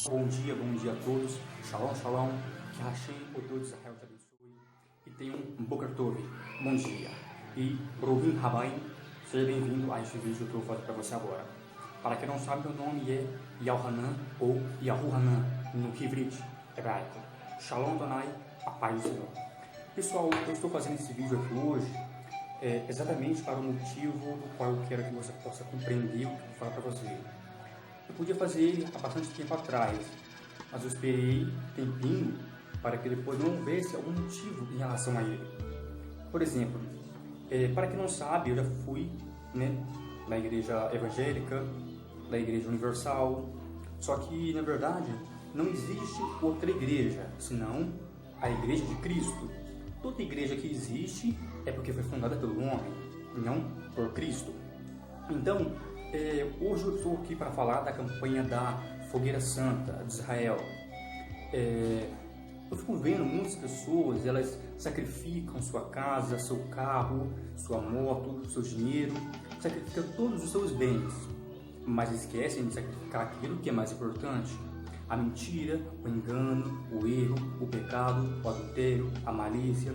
Bom dia a todos. Shalom, shalom. Que Hashem, o Deus de Israel, te abençoe. E tenha um Boker Tov. Bom dia. E Rovim Rabai, seja bem-vindo a este vídeo que eu vou fazer para você agora. Para quem não sabe, meu nome é Yahanan ou Yahuhanan no Hivrit hebraico. Shalom, Donai, a paz do Senhor. Pessoal, eu estou fazendo esse vídeo aqui hoje exatamente para o motivo do qual eu quero que você possa compreender o que eu vou falar para você. Eu podia fazer ele há bastante tempo atrás, mas eu esperei um tempinho para que depois não houvesse algum motivo em relação a ele. Por exemplo, para quem não sabe, eu já fui na igreja evangélica, na igreja universal, só que na verdade não existe outra igreja, senão a igreja de Cristo. Toda igreja que existe é porque foi fundada pelo homem, não por Cristo. Então, hoje eu estou aqui para falar da campanha da Fogueira Santa de Israel. Eu fico vendo muitas pessoas, elas sacrificam sua casa, seu carro, sua moto, seu dinheiro, sacrificam todos os seus bens, mas esquecem de sacrificar aquilo que é mais importante: a mentira, o engano, o erro, o pecado, o adultério, a malícia,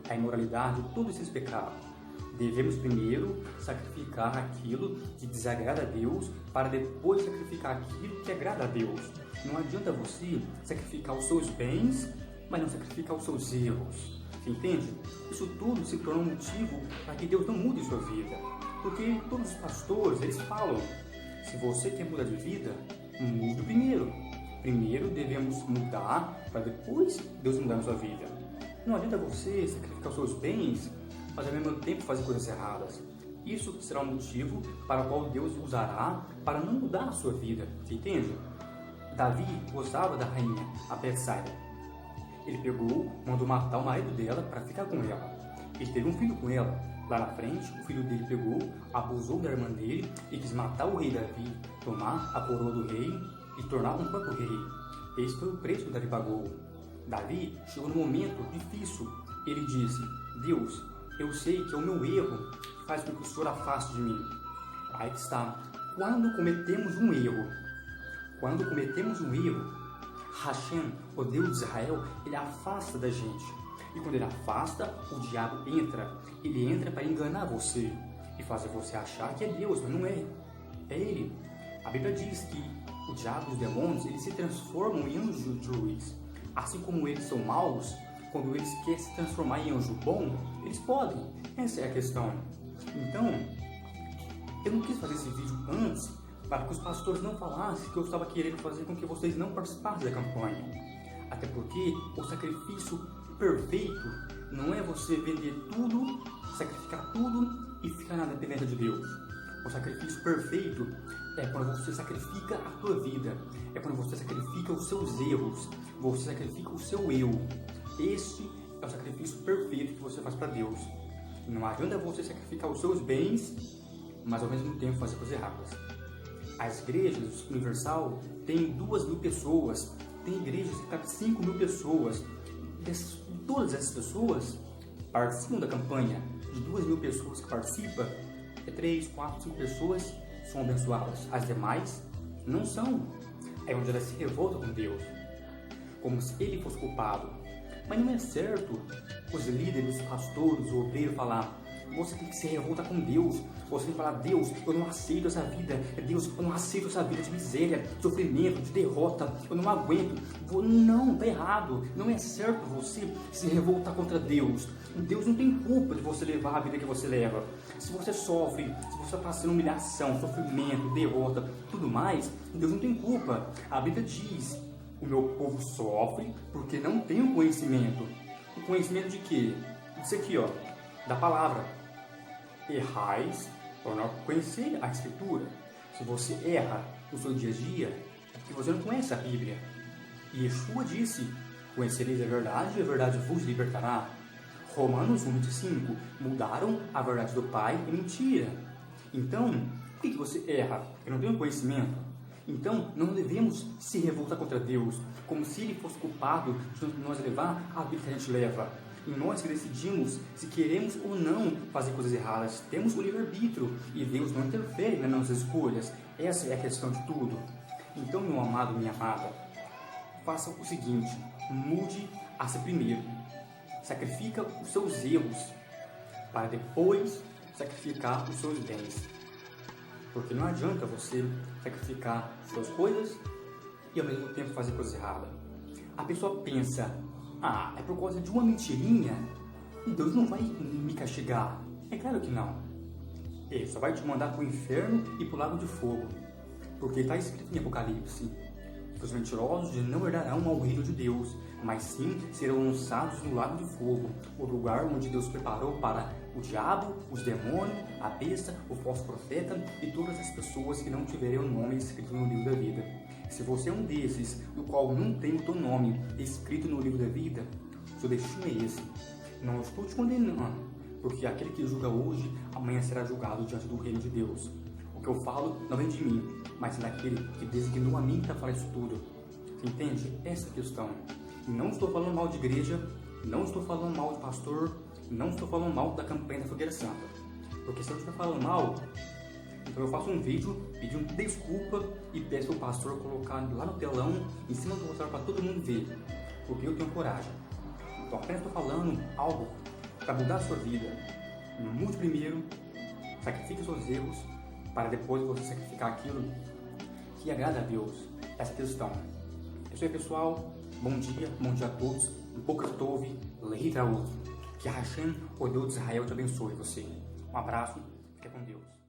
a imoralidade, todos esses pecados. Devemos primeiro sacrificar aquilo que desagrada a Deus para depois sacrificar aquilo que agrada a Deus. Não adianta você sacrificar os seus bens, mas não sacrificar os seus erros. Você entende? Isso tudo se torna um motivo para que Deus não mude sua vida. Porque todos os pastores, eles falam: se você quer mudar de vida, mude primeiro. Primeiro devemos mudar para depois Deus mudar na sua vida. Não adianta você sacrificar os seus bens, mas ao mesmo tempo fazer coisas erradas. Isso será um motivo para o qual Deus usará para não mudar a sua vida. Você entende? Davi gostava da rainha, a Betsaida. Ele mandou matar o marido dela para ficar com ela. Ele teve um filho com ela. Lá na frente, o filho dele abusou da irmã dele e quis matar o rei Davi, tomar a coroa do rei e tornar um próprio rei. Esse foi o preço que Davi pagou. Davi chegou num momento difícil. Ele disse: Deus, eu sei que é o meu erro que faz com que o Senhor afaste de mim. Aí que está. Quando cometemos um erro, Hashem, o Deus de Israel, ele afasta da gente. E quando ele afasta, o diabo entra. Ele entra para enganar você e fazer você achar que é Deus, mas não é. É ele. A Bíblia diz que o diabo e os demônios, eles se transformam em anjos de luz. Assim como eles são maus, quando eles querem se transformar em anjo bom, eles podem. Essa é a questão. Então, eu não quis fazer esse vídeo antes para que os pastores não falassem que eu estava querendo fazer com que vocês não participassem da campanha. Até porque o sacrifício perfeito não é você vender tudo, sacrificar tudo e ficar na dependência de Deus. O sacrifício perfeito é quando você sacrifica a tua vida, é quando você sacrifica os seus erros, você sacrifica o seu eu. Este é o sacrifício perfeito que você faz para Deus. Não adianta você sacrificar os seus bens, mas ao mesmo tempo fazer coisas erradas. As igrejas universal têm 2.000 pessoas, tem igrejas que cabem 5.000 pessoas. Todas essas pessoas participam da campanha. De 2.000 pessoas que participam, 3, 4, 5 pessoas são abençoadas. As demais não são. É onde elas se revoltam com Deus, como se ele fosse culpado. Mas não é certo os líderes, os pastores, o obreiro falar: você tem que se revoltar com Deus. Você tem que falar: Deus, eu não aceito essa vida. Deus, eu não aceito essa vida de miséria, de sofrimento, de derrota. Eu não aguento. Não, está errado. Não é certo você se revoltar contra Deus. Deus não tem culpa de você levar a vida que você leva. Se você sofre, se você está passando humilhação, sofrimento, derrota, tudo mais, Deus não tem culpa. A Bíblia diz: o meu povo sofre porque não tem o conhecimento. O conhecimento de quê? Isso aqui, ó, da palavra. Errais por não conhecer a Escritura. Se você erra no seu dia a dia, é porque você não conhece a Bíblia. E Yeshua disse: conhecereis a verdade e a verdade vos libertará. Romanos 1,25. Mudaram a verdade do Pai em mentira. Então, por que você erra? Porque não tem o conhecimento. Então, não devemos se revoltar contra Deus, como se Ele fosse culpado de nós levar a vida que a gente leva. E nós que decidimos se queremos ou não fazer coisas erradas. Temos o livre-arbítrio e Deus não interfere nas nossas escolhas. Essa é a questão de tudo. Então, meu amado, minha amada, faça o seguinte: mude a si primeiro. Sacrifica os seus erros para depois sacrificar os seus bens. Porque não adianta você sacrificar suas coisas e ao mesmo tempo fazer coisa errada. A pessoa pensa: é por causa de uma mentirinha e Deus não vai me castigar. É claro que não. Ele só vai te mandar para o inferno e para o lago de fogo. Porque está escrito em Apocalipse: os mentirosos não herdarão ao reino de Deus, mas sim serão lançados no lago de fogo, o lugar onde Deus preparou para o diabo, os demônios, a besta, o falso profeta e todas as pessoas que não tiverem o nome escrito no livro da vida. Se você é um desses, do qual não tem o teu nome escrito no livro da vida, seu destino é esse. Não estou te condenando, porque aquele que julga hoje, amanhã será julgado diante do reino de Deus. O que eu falo não vem de mim, mas daquele que designou a mim para falar isso tudo. Você entende? Essa é a questão. E não estou falando mal de igreja, não estou falando mal de pastor, não estou falando mal da campanha da Fogueira Santa. Porque se eu estiver falando mal, então eu faço um vídeo pedindo desculpa e peço ao pastor colocar lá no telão, em cima do rosário, para todo mundo ver. Porque eu tenho coragem. Então apenas estou falando algo para mudar a sua vida. Mude primeiro, sacrifique os seus erros, para depois você sacrificar aquilo que agrada a Deus. Essa questão. É isso aí, pessoal. Bom dia a todos. Boker Tov, Lehitraot. Que Hashem, o Deus de Israel, te abençoe você. Um abraço, fica com Deus.